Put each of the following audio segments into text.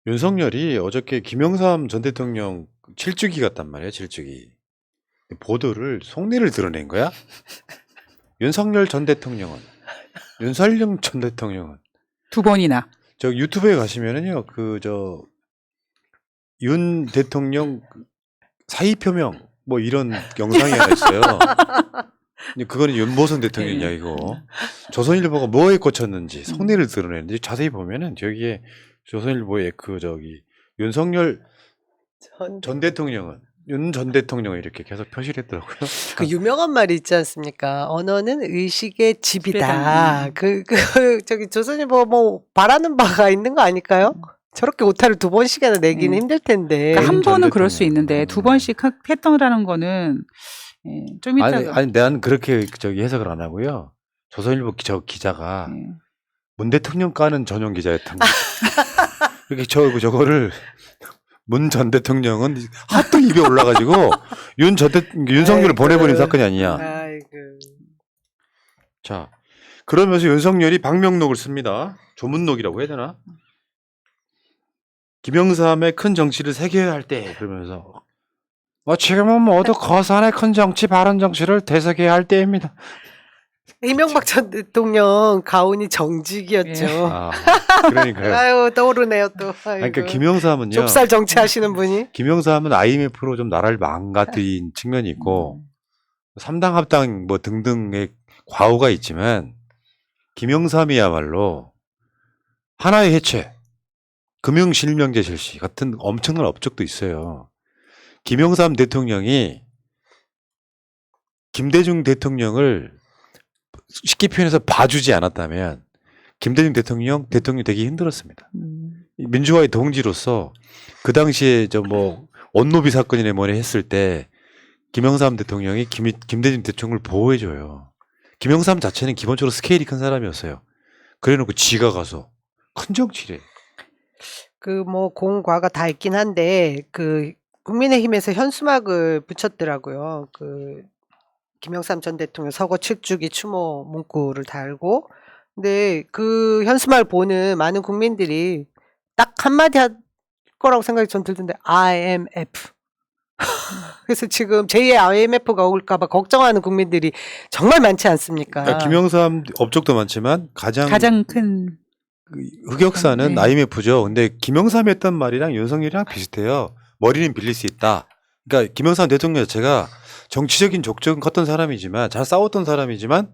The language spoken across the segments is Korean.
윤석열이 어저께 김영삼 전 대통령 7주기 같단 말이야, 7주기. 보도를 속내를 드러낸 거야? 윤석열 전 대통령은, 윤석열 전 대통령은. 두 번이나. 저 유튜브에 가시면은요, 윤 대통령 사의 표명, 뭐 이런 영상이 하나 있어요. 근데 그거는 윤보선 대통령 네. 이야기고, 조선일보가 뭐에 꽂혔는지 속내를 드러내는지 자세히 보면은 저기에 조선일보에 윤석열 전 대통령은 윤 전 대통령을 이렇게 계속 표시를 했더라고요. 그 유명한 말이 있지 않습니까? 언어는 의식의 집이다. 집이다. 저기 조선일보 뭐 바라는 바가 있는 거 아닐까요? 저렇게 오타를 두 번씩이나 내기는 힘들 텐데. 그러니까 한 윤 전 번은 그럴 수 대통령. 있는데 두 번씩 했다라는 거는 좀 이따가. 아니 난 그렇게 해석을 안 하고요. 조선일보 기자가 문 대통령 까는 전용 기자였던 거예요. 이렇게 저거를 문 전 대통령은 하도 입에 올라가지고 윤석열을 보내버린 사건이 아니냐. 아이고. 자, 그러면서 윤석열이 방명록을 씁니다. 조문록이라고 해야 되나? 김영삼의 큰 정치를 세계화할 때 그러면서 지금은 모두 거산의 큰 정치, 바른 정치를 되새겨야 할 때입니다. 이명박 전 대통령 가훈이 정직이었죠. 아, 그러니까요. 아유 떠오르네요 또. 아이고. 그러니까 김영삼은요. 좁쌀 정치하시는 분이. 김영삼은 IMF로 좀 나라를 망가뜨린 측면이 있고 삼당 합당 뭐 등등의 과오가 있지만 김영삼이야말로 하나의 해체, 금융실명제 실시 같은 엄청난 업적도 있어요. 김영삼 대통령이 김대중 대통령을 쉽게 표현해서 봐주지 않았다면 김대중 대통령 되기 힘들었습니다. 민주화의 동지로서 그 당시에 원노비 사건이나 뭐니 했을 때 김영삼 대통령이 김대중 대통령을 보호해줘요. 김영삼 자체는 기본적으로 스케일이 큰 사람이었어요. 그래놓고 지가 가서 큰 정치래. 공과가 다 있긴 한데 국민의힘에서 현수막을 붙였더라고요. 김영삼 전 대통령 서거 7주기 추모 문구를 달고. 근데 그 현수막을 보는 많은 국민들이 딱 한마디 할 거라고 생각이 전 들던데 IMF. 그래서 지금 제2의 IMF가 올까봐 걱정하는 국민들이 정말 많지 않습니까? 그러니까 김영삼 업적도 많지만 가장 큰 흑역사는 네. IMF죠. 근데 김영삼이 했던 말이랑 윤석열이랑 비슷해요. 머리는 빌릴 수 있다. 그러니까 김영삼 대통령 자체가 정치적인 족적은 컸던 사람이지만 잘 싸웠던 사람이지만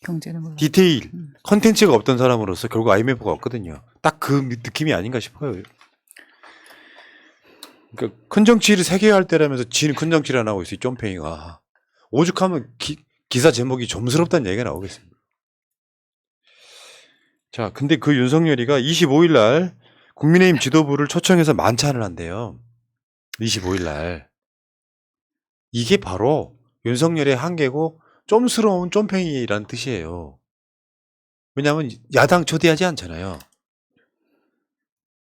경제는 물론. 디테일, 컨텐츠가 없던 사람으로서 결국 IMF가 없거든요. 딱 그 느낌이 아닌가 싶어요. 그러니까 큰 정치를 세계화할 때라면서 지는 큰 정치를 안 하고 있어요. 쫌팽이가. 오죽하면 기사 제목이 좀스럽다는 얘기가 나오겠습니다. 자, 근데 그 윤석열이가 25일 날 국민의힘 지도부를 초청해서 만찬을 한대요. 25일 날. 이게 바로 윤석열의 한계고 쫌스러운 쫌팽이라는 뜻이에요. 왜냐하면 야당 초대하지 않잖아요.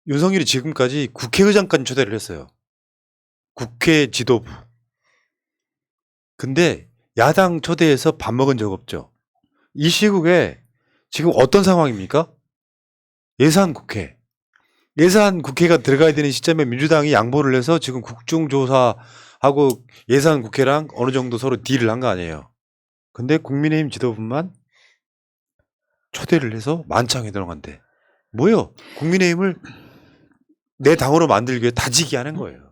윤석열이 지금까지 국회의장까지 초대를 했어요. 국회 지도부. 근데 야당 초대해서 밥 먹은 적 없죠. 이 시국에 지금 어떤 상황입니까? 예산국회. 예산국회가 들어가야 되는 시점에 민주당이 양보를 해서 지금 국정조사하고 예산국회랑 어느 정도 서로 딜을 한 거 아니에요. 근데 국민의힘 지도부만 초대를 해서 만찬에 들어간대. 뭐요? 국민의힘을 내 당으로 만들기 위해 다지기 하는 거예요.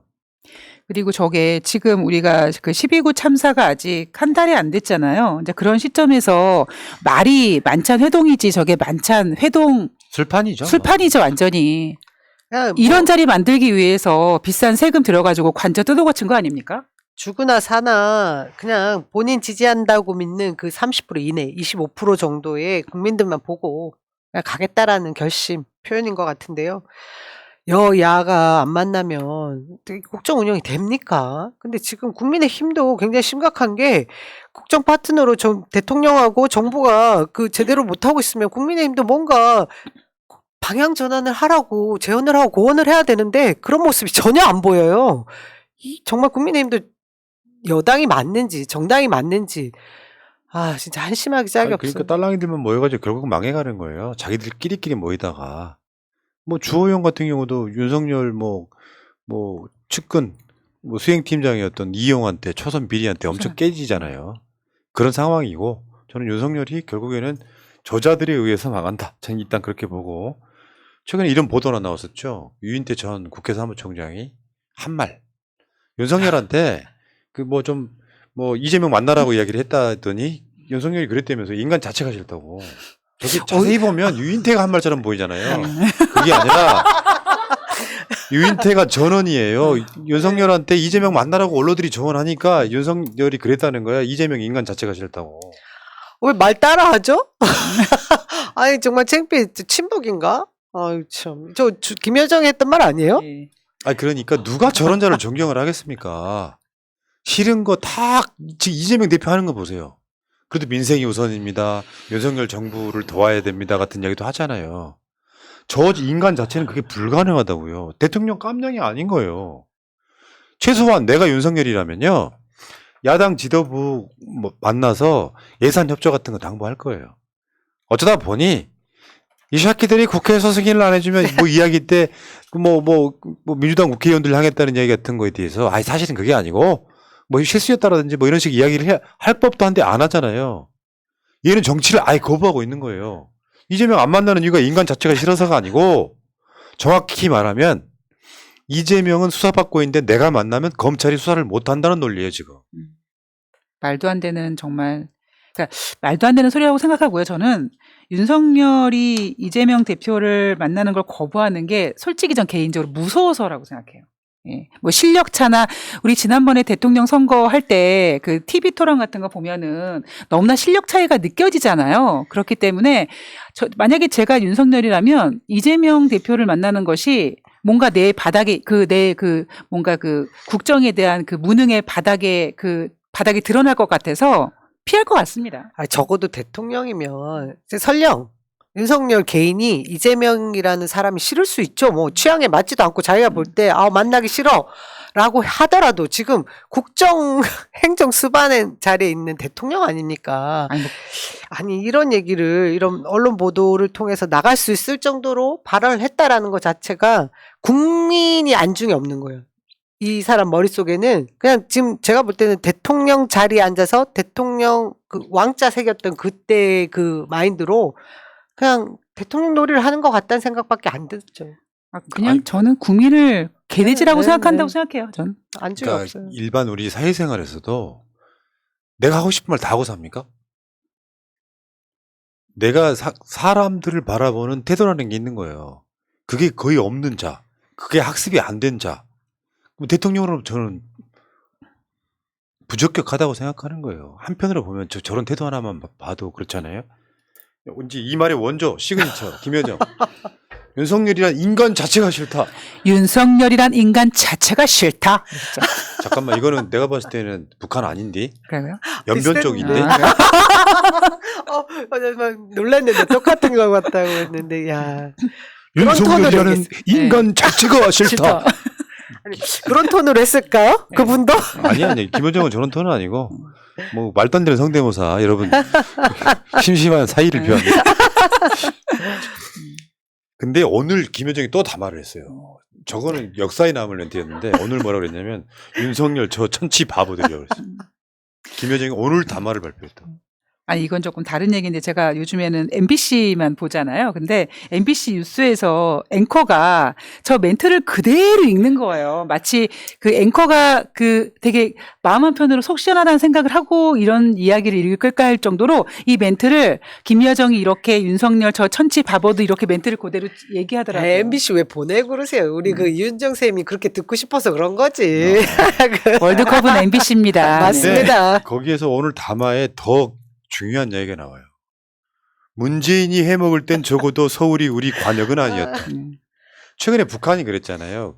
그리고 저게 지금 우리가 그 12구 참사가 아직 한 달이 안 됐잖아요. 이제 그런 시점에서 말이 만찬 회동이지 저게 만찬 회동 술판이죠. 술판이죠 완전히. 그냥 이런 자리 만들기 위해서 비싼 세금 들어가지고 관저 뜯어고친 거 아닙니까? 죽으나 사나 그냥 본인 지지한다고 믿는 그 30% 이내, 25% 정도의 국민들만 보고 그냥 가겠다라는 결심 표현인 것 같은데요. 여야가 안 만나면 국정 운영이 됩니까? 근데 지금 국민의힘도 굉장히 심각한 게 국정 파트너로 대통령하고 정부가 제대로 못하고 있으면 국민의힘도 뭔가 방향 전환을 하라고 제언을 하고 고언을 해야 되는데 그런 모습이 전혀 안 보여요. 정말 국민의힘도 여당이 맞는지 정당이 맞는지 진짜 한심하기 짝이 없어요. 그러니까 딸랑이들만 모여가지고 결국 망해가는 거예요. 자기들끼리끼리 모이다가. 뭐 주호영 같은 경우도 윤석열 뭐 측근 뭐 수행팀장이었던 이용한테 초선 비리한테 엄청 깨지잖아요. 그런 상황이고 저는 윤석열이 결국에는 저자들에 의해서 망한다. 저는 일단 그렇게 보고 최근에 이런 보도가 나왔었죠. 유인태 전 국회 사무총장이 한 말 윤석열한테 그 뭐 이재명 만나라고 이야기를 했다더니 윤석열이 그랬다면서 인간 자체가 싫다고. 저게 자세히 보면 유인태가 한 말처럼 보이잖아요. 그게 아니라 유인태가 전원이에요. 윤석열한테 이재명 만나라고 언론들이 조언하니까 윤석열이 그랬다는 거야. 이재명 인간 자체가 싫다고. 왜 말 따라하죠? 아니 정말 창피해. 친북인가? 아유 참. 김여정이 했던 말 아니에요? 예. 아 그러니까 누가 저런 자를 존경을 하겠습니까? 싫은 거 다 이재명 대표 하는 거 보세요. 그래도 민생이 우선입니다. 윤석열 정부를 도와야 됩니다. 같은 이야기도 하잖아요. 저 인간 자체는 그게 불가능하다고요. 대통령 깜냥이 아닌 거예요. 최소한 내가 윤석열이라면요. 야당 지도부 만나서 예산 협조 같은 거 당부할 거예요. 어쩌다 보니 이 새끼들이 국회에서 승인을 안 해주면 뭐 이야기 때 민주당 국회의원들 향했다는 이야기 같은 거에 대해서 사실은 그게 아니고 뭐 실수였다라든지 뭐 이런 식 이야기를 할 법도 한데 안 하잖아요. 얘는 정치를 아예 거부하고 있는 거예요. 이재명 안 만나는 이유가 인간 자체가 싫어서가 아니고 정확히 말하면 이재명은 수사받고 있는데 내가 만나면 검찰이 수사를 못 한다는 논리예요, 지금. 말도 안 되는 정말 그러니까 말도 안 되는 소리라고 생각하고요. 저는 윤석열이 이재명 대표를 만나는 걸 거부하는 게 솔직히 전 개인적으로 무서워서라고 생각해요. 예. 뭐 실력 차나 우리 지난번에 대통령 선거 할 때 그 TV 토론 같은 거 보면은 너무나 실력 차이가 느껴지잖아요. 그렇기 때문에 만약에 제가 윤석열이라면 이재명 대표를 만나는 것이 뭔가 내 바닥에 뭔가 국정에 대한 그 무능의 바닥이 드러날 것 같아서 피할 것 같습니다. 적어도 대통령이면 설령 윤석열 개인이 이재명이라는 사람이 싫을 수 있죠. 뭐 취향에 맞지도 않고 자기가 볼 때 만나기 싫어라고 하더라도 지금 국정 행정 수반의 자리에 있는 대통령 아닙니까? 아니 이런 얘기를 이런 언론 보도를 통해서 나갈 수 있을 정도로 발언을 했다라는 것 자체가 국민이 안중에 없는 거예요. 이 사람 머릿속에는 그냥 지금 제가 볼 때는 대통령 자리에 앉아서 대통령 그 왕자 새겼던 그때 그 마인드로 그냥 대통령 놀이를 하는 것 같다는 생각밖에 안 듣죠. 그냥 저는 국민을 개돼지라고 네, 생각한다고 네. 생각해요. 전 안중에 그러니까 없어요. 일반 우리 사회생활에서도 내가 하고 싶은 말 다 하고 삽니까? 내가 사람들을 바라보는 태도라는 게 있는 거예요. 그게 거의 없는 자, 그게 학습이 안 된 자. 대통령으로 저는 부적격하다고 생각하는 거예요. 한편으로 보면 저런 태도 하나만 봐도 그렇잖아요. 언제 이 말의 원조 시그니처 김여정. 윤석열이란 인간 자체가 싫다. 윤석열이란 인간 자체가 싫다. 잠깐만 이거는 내가 봤을 때는 북한 아닌데 그래요? 연변 쪽인데. 놀랐는데 똑같은 거 같다고 했는데 야 윤석열이라는 인간 자체가 싫다. 아니, 그런 톤으로 했을까요? 그분도? 아니 김여정은 저런 톤은 아니고 뭐 말도 안 되는 성대모사 여러분 심심한 사이를 표합니다. 근데 오늘 김여정이 또 담화를 했어요. 저거는 역사에 남을 멘트였는데 오늘 뭐라고 그랬냐면 윤석열 저 천치 바보들이라고 그랬어요. 김여정이 오늘 담화를 발표했다. 아니 이건 조금 다른 얘기인데 제가 요즘에는 MBC만 보잖아요. 근데 MBC 뉴스에서 앵커가 저 멘트를 그대로 읽는 거예요. 마치 그 앵커가 되게 마음 한편으로 속 시원하다는 생각을 하고 이런 이야기를 읽을까 할 정도로 이 멘트를 김여정이 이렇게 윤석열 저 천치 바보도 이렇게 멘트를 그대로 얘기하더라고요. MBC 왜 보내고 그러세요? 우리 그 이윤정 쌤이 그렇게 듣고 싶어서 그런 거지. 월드컵은 MBC입니다. 맞습니다. 거기에서 오늘 담화에 더 중요한 이야기가 나와요. 문재인이 해먹을 땐 적어도 서울이 우리 관역은 아니었다. 최근에 북한이 그랬잖아요.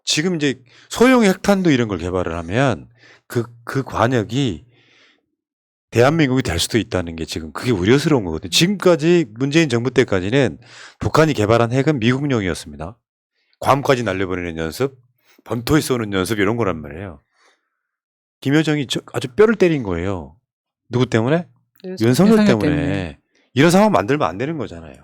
지금 이제 소형 핵탄두 이런 걸 개발을 하면 그 관역이 대한민국이 될 수도 있다는 게 지금 그게 우려스러운 거거든요. 지금까지 문재인 정부 때까지는 북한이 개발한 핵은 미국용이었습니다. 괌까지 날려버리는 연습, 번토에 쏘는 연습 이런 거란 말이에요. 김여정이 아주 뼈를 때린 거예요. 누구 때문에? 윤석열 때문에. 이런 상황 만들면 안 되는 거잖아요.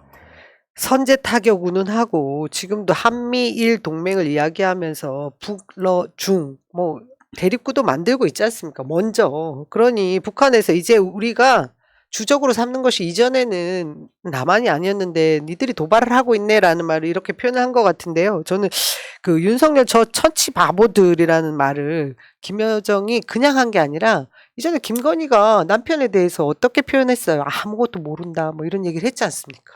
선제 타격 운운하고 지금도 한미일 동맹을 이야기하면서 북러 중 뭐 대립구도 만들고 있지 않습니까? 먼저. 그러니 북한에서 이제 우리가 주적으로 삼는 것이 이전에는 남한이 아니었는데 니들이 도발을 하고 있네라는 말을 이렇게 표현한 것 같은데요. 저는 그 윤석열 저 천치 바보들이라는 말을 김여정이 그냥 한 게 아니라 이전에 김건희가 남편에 대해서 어떻게 표현했어요? 아무것도 모른다 뭐 이런 얘기를 했지 않습니까?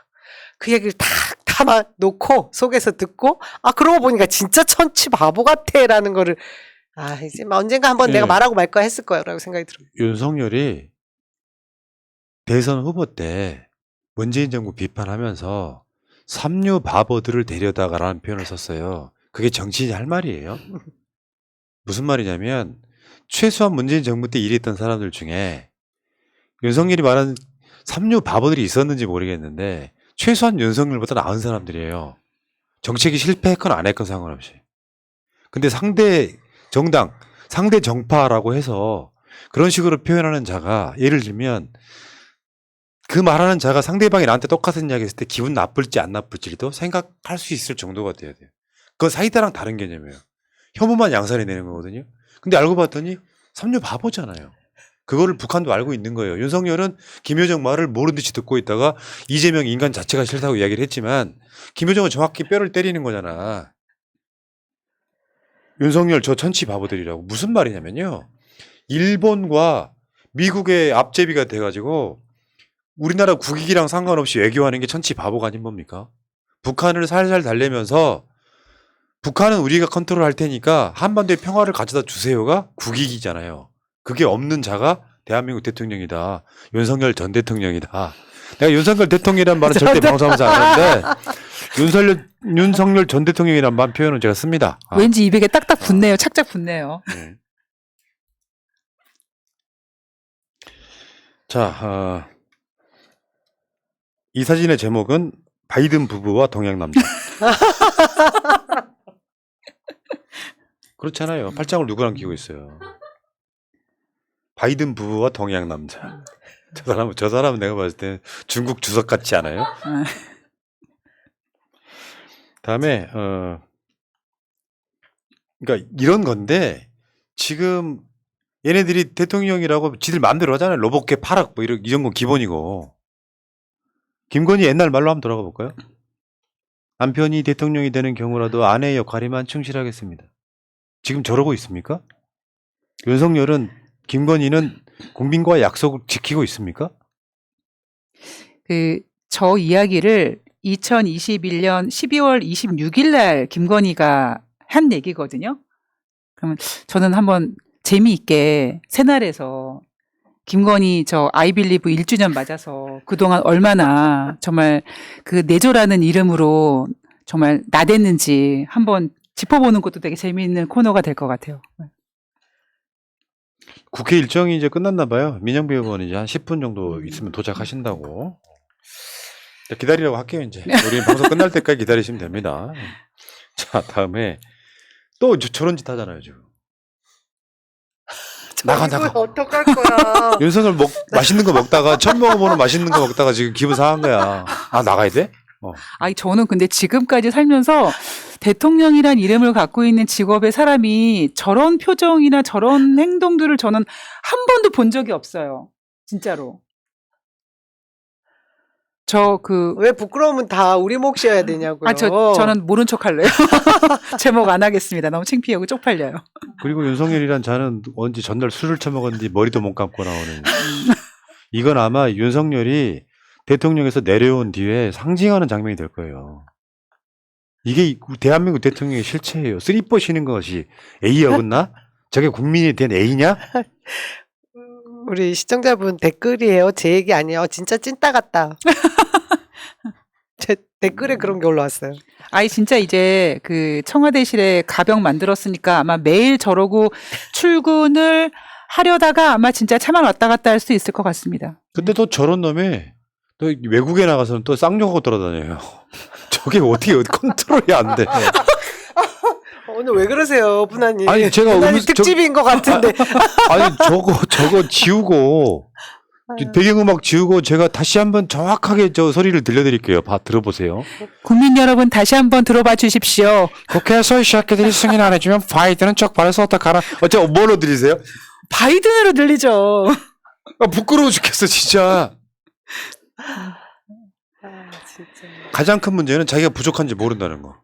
그 얘기를 탁 담아 놓고 속에서 듣고 그러고 보니까 진짜 천치 바보 같아라는 거를 이제 언젠가 한번 내가 예. 말하고 말까 했을 거라고 생각이 들어요. 윤석열이 대선 후보 때 문재인 정부 비판하면서 삼류 바보들을 데려다가라는 표현을 썼어요. 그게 정치인이 할 말이에요. 무슨 말이냐면 최소한 문재인 정부 때 일했던 사람들 중에 윤석열이 말하는 삼류 바보들이 있었는지 모르겠는데 최소한 윤석열보다 나은 사람들이에요. 정책이 실패했건 안 했건 상관없이. 근데 상대 정당, 상대 정파라고 해서 그런 식으로 표현하는 자가 예를 들면 그 말하는 자가 상대방이 나한테 똑같은 이야기 했을 때 기분 나쁠지 안 나쁠지도 생각할 수 있을 정도가 돼야 돼요. 그건 사이다랑 다른 개념이에요. 혐오만 양산해 내는 거거든요. 근데 알고 봤더니 삼류 바보잖아요. 그거를 북한도 알고 있는 거예요. 윤석열은 김여정 말을 모른 듯이 듣고 있다가 이재명 인간 자체가 싫다고 이야기를 했지만 김여정은 정확히 뼈를 때리는 거잖아. 윤석열 저 천치 바보들이라고. 무슨 말이냐면요. 일본과 미국의 앞제비가 돼가지고 우리나라 국익이랑 상관없이 외교하는 게 천치 바보가 아닌 뭡니까? 북한을 살살 달래면서 북한은 우리가 컨트롤할 테니까 한반도의 평화를 가져다 주세요가 국익이잖아요. 그게 없는 자가 대한민국 대통령이다. 윤석열 전 대통령이다. 내가 윤석열 대통령이라는 말은 절대 방송하면서 안 하는데 윤석열 전 대통령이라는 말 표현은 제가 씁니다. 왠지 입에 딱딱 붙네요. 착착 붙네요. 네. 자, 이 사진의 제목은 바이든 부부와 동양 남자. 그렇잖아요. 팔짱을 누구랑 끼고 있어요. 바이든 부부와 동양 남자. 저 사람은 내가 봤을 때 중국 주석 같지 않아요? 다음에 그러니까 이런 건데 지금 얘네들이 대통령이라고 지들 마음대로 하잖아요. 로봇계 파락 뭐 이런 건 기본이고. 김건희 옛날 말로 한번 돌아가 볼까요? 남편이 대통령이 되는 경우라도 아내의 역할에만 충실하겠습니다. 지금 저러고 있습니까? 윤석열은 김건희는 국민과의 약속을 지키고 있습니까? 저 이야기를 2021년 12월 26일 날 김건희가 한 얘기거든요. 그러면 저는 한번 재미있게 새날에서 김건희 저 아이빌리브 1주년 맞아서 그동안 얼마나 정말 그 내조라는 이름으로 정말 나댔는지 한번 짚어보는 것도 되게 재미있는 코너가 될 것 같아요. 국회 일정이 이제 끝났나 봐요. 민정비 의원이 이제 한 10분 정도 있으면 도착하신다고. 기다리라고 할게요, 이제. 우리 방송 끝날 때까지 기다리시면 됩니다. 자, 다음에 또 저런 짓 하잖아요, 지금. 나가. 어떡할 거야. 윤석열 맛있는 거 먹다가 처음 먹어보는 맛있는 거 먹다가 지금 기분 상한 거야. 나가야 돼? 저는 근데 지금까지 살면서 대통령이란 이름을 갖고 있는 직업의 사람이 저런 표정이나 저런 행동들을 저는 한 번도 본 적이 없어요. 진짜로. 왜 부끄러우면 다 우리 몫이어야 되냐고요. 저는 모른 척 할래요. 제목 안 하겠습니다. 너무 창피하고 쪽팔려요. 그리고 윤석열이란 자는 언제 전날 술을 처먹었는지 머리도 못 감고 나오는. 이건 아마 윤석열이 대통령에서 내려온 뒤에 상징하는 장면이 될 거예요. 이게 대한민국 대통령의 실체예요. 쓰리퍼 쉬는 것이 A에 어긋나? 저게 국민에 대한 A냐? 우리 시청자분 댓글이에요. 제 얘기 아니에요. 진짜 찐따 같다. 제 댓글에 그런 게 올라왔어요. 진짜 이제 그 청와대실에 가병 만들었으니까 아마 매일 저러고 출근을 하려다가 아마 진짜 차만 왔다 갔다 할 수 있을 것 같습니다. 근데 또 저런 놈이 또 외국에 나가서는 또 쌍욕하고 돌아다녀요. 저게 어떻게 컨트롤이 안 돼. 오늘 왜 그러세요, 분하님? 아니, 제가 분하님 특집인 것 같은데. 아니, 저거 지우고 배경음악 지우고 제가 다시 한번 정확하게 저 소리를 들려드릴게요. 들어보세요. 국민 여러분 다시 한번 들어봐 주십시오. 국회에서 이 새끼들이 승인 안 해주면 바이든은 쪽발에서 어떡하나. 뭘로 들리세요? 바이든으로 들리죠. 부끄러워 죽겠어 진짜. 진짜. 가장 큰 문제는 자기가 부족한지 모른다는 거.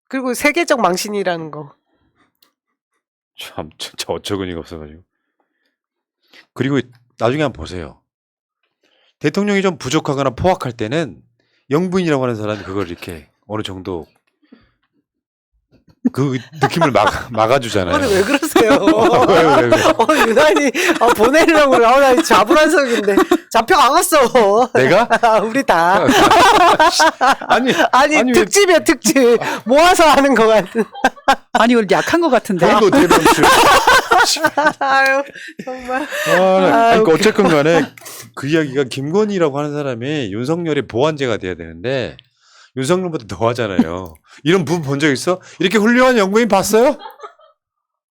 그리고 세계적 망신이라는 거. 참 진짜 어처구니가 없어가지고. 그리고 나중에 한번 보세요. 대통령이 좀 부족하거나 포악할 때는 영부인이라고 하는 사람이 그걸 이렇게 어느 정도 그 느낌을 막아주잖아요. 오늘 왜 그러세요? 왜? 유난히 보내려고 그래. 나 자불안석인데 잡혀가겠어. 내가? 우리 다. 아니 왜- 특집이야 특집. 모아서 하는 거 같은. 아니 오늘 약한 것 같은데. 또 대방출. 아유 정말. 그러니까 어쨌건 간에 그 이야기가 김건희라고 하는 사람이 윤석열의 보완제가 돼야 되는데 윤석열보다 더 하잖아요. 이런 부분 본 적 있어? 이렇게 훌륭한 연구인 봤어요?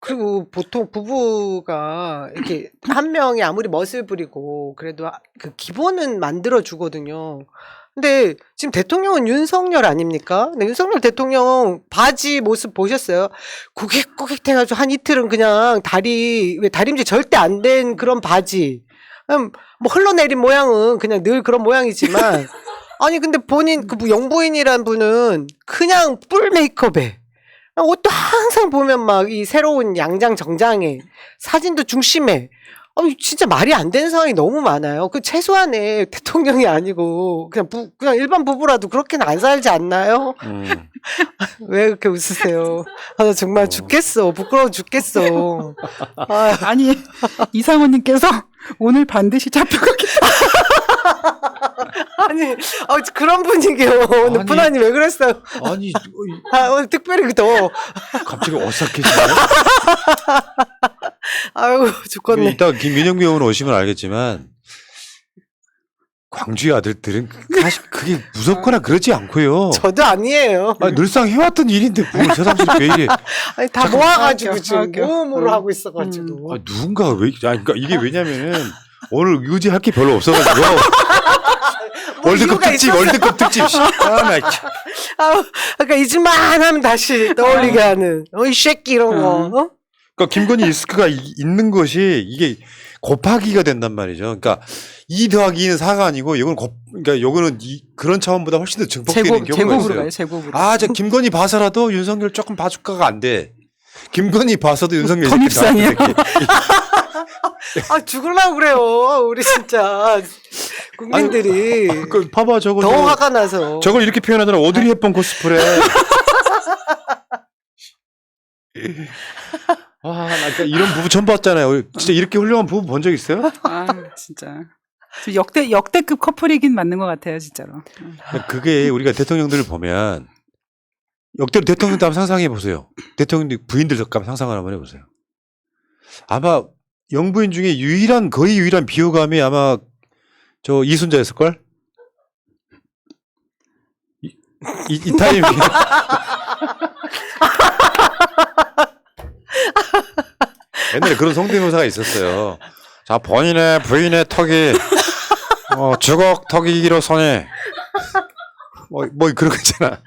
그리고 보통 부부가 이렇게 한 명이 아무리 멋을 부리고 그래도 그 기본은 만들어 주거든요. 근데 지금 대통령은 윤석열 아닙니까? 근데 윤석열 대통령 바지 모습 보셨어요? 꾸깃꾸깃 해가지고 한 이틀은 그냥 왜 다림질 절대 안 된 그런 바지. 뭐 흘러내린 모양은 그냥 늘 그런 모양이지만 아니 근데 본인 그 영부인이란 분은 그냥 뿔 메이크업에 옷도 항상 보면 막 이 새로운 양장 정장에 사진도 중심에 진짜 말이 안 되는 상황이 너무 많아요. 그 최소한의 대통령이 아니고 그냥 일반 부부라도 그렇게는 안 살지 않나요? 왜 그렇게 웃으세요? 나 정말 죽겠어. 부끄러워 죽겠어. 아니 이상호님께서 오늘 반드시 잡혀가겠다. 아니 그런 분위기요. 오늘 아니. 분한이 왜 그랬어요? 아니 오늘 특별히 더 갑자기 어색해지네. 아유 죽겠네. 이따 김민영 의원 오시면 알겠지만 광주의 아들들은 사실 그게 무섭거나 그러지 않고요. 저도 아니에요. 늘상 해왔던 일인데 뭘 새삼스럽게 왜 이래? 아니 다 모아가지고 웃겨, 지금 웃겨. 모음으로 하고 있어가지고. 누군가 왜? 그러니까 이게 왜냐면은 오늘 의지할 게 별로 없어가지고 월드컵 이유가 특집, 있었어. 월드컵 특집. 나 참. 그러니까 이 짓만 하면 다시 떠올리게 하는. 이 새끼 이런 거. 그러니까 김건희 리스크가 있는 것이 이게 곱하기가 된단 말이죠. 그러니까 2 더하기 2는 4가 아니고 이건 그러니까 요거는 그런 차원보다 훨씬 더 증폭되는 경우가 제곱으로 있어요. 가요. 제곱으로. 저 김건희 봐서라도 윤석열 조금 봐줄까가 안 돼. 김건희 봐서도 윤석열 더 밉상이야. 죽으려고 그래요. 우리 진짜 국민들이 봐봐 저거. 더 화가 나서. 저걸 이렇게 표현하더라. 오드리 헵번 코스프레. 나 그러니까 이런 부부 처음 봤잖아요. 진짜 이렇게 훌륭한 부부 본 적 있어요? 진짜. 역대급 커플이긴 맞는 것 같아요, 진짜로. 그게 우리가 대통령들을 보면 역대로 대통령도 한번 상상해 보세요. 대통령 부인들 잠깐 상상을 한번 해보세요. 아마 영부인 중에 거의 유일한 비호감이 아마 저 이순자였을걸? 이 타이밍에. 옛날에 그런 성대모사가 있었어요. 자, 본인의 부인의 턱이 주걱 턱이기로 선해. 뭐 그런 거 있잖아.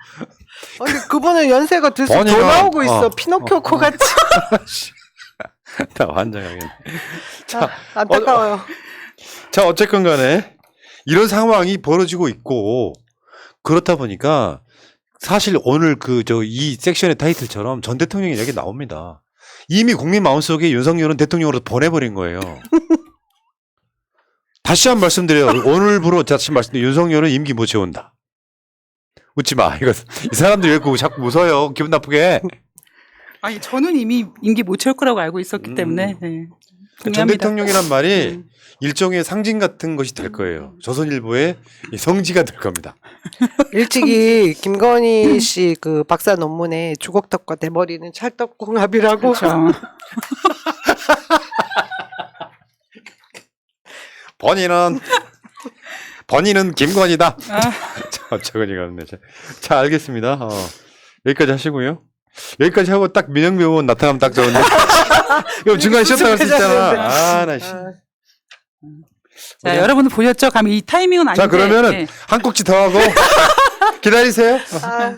근데 그분은 연세가 들수록 더 본인은- 나오고 있어. 피노키오 코 같이. 나 환장하겠네. 안타까워요. 자, 어쨌건 간에 이런 상황이 벌어지고 있고 그렇다 보니까 사실 오늘 이 섹션의 타이틀처럼 전 대통령 이야기 나옵니다. 이미 국민 마음속에 윤석열은 대통령으로 보내버린 거예요. 다시 한 번 말씀드려요. 오늘부로 다시 말씀드려요. 윤석열은 임기 못 채운다. 웃지 마. 이 사람들이 왜 자꾸 웃어요. 기분 나쁘게. 아니 저는 이미 임기 못 채울 거라고 알고 있었기 때문에 네. 전 동의합니다. 대통령이란 말이 일종의 상징 같은 것이 될 거예요. 조선일보의 이 성지가 될 겁니다. 일찍이 김건희 씨 그 박사 논문에 주걱턱과 대머리는 찰떡궁합이라고. 그렇죠. 본인은 김건희다. 저거니가 없네. 자, 알겠습니다. 여기까지 하시고요. 여기까지 하고 딱 민영배 의원 나타나면 딱 좋은데. 이거 중간에 쉬었다 갈 수 있잖아. 나 씨. 자, 여러분은 보셨죠? 감히 이 타이밍은 아닌데. 자, 그러면은 예. 한 꼭지 더 하고 기다리세요. 아.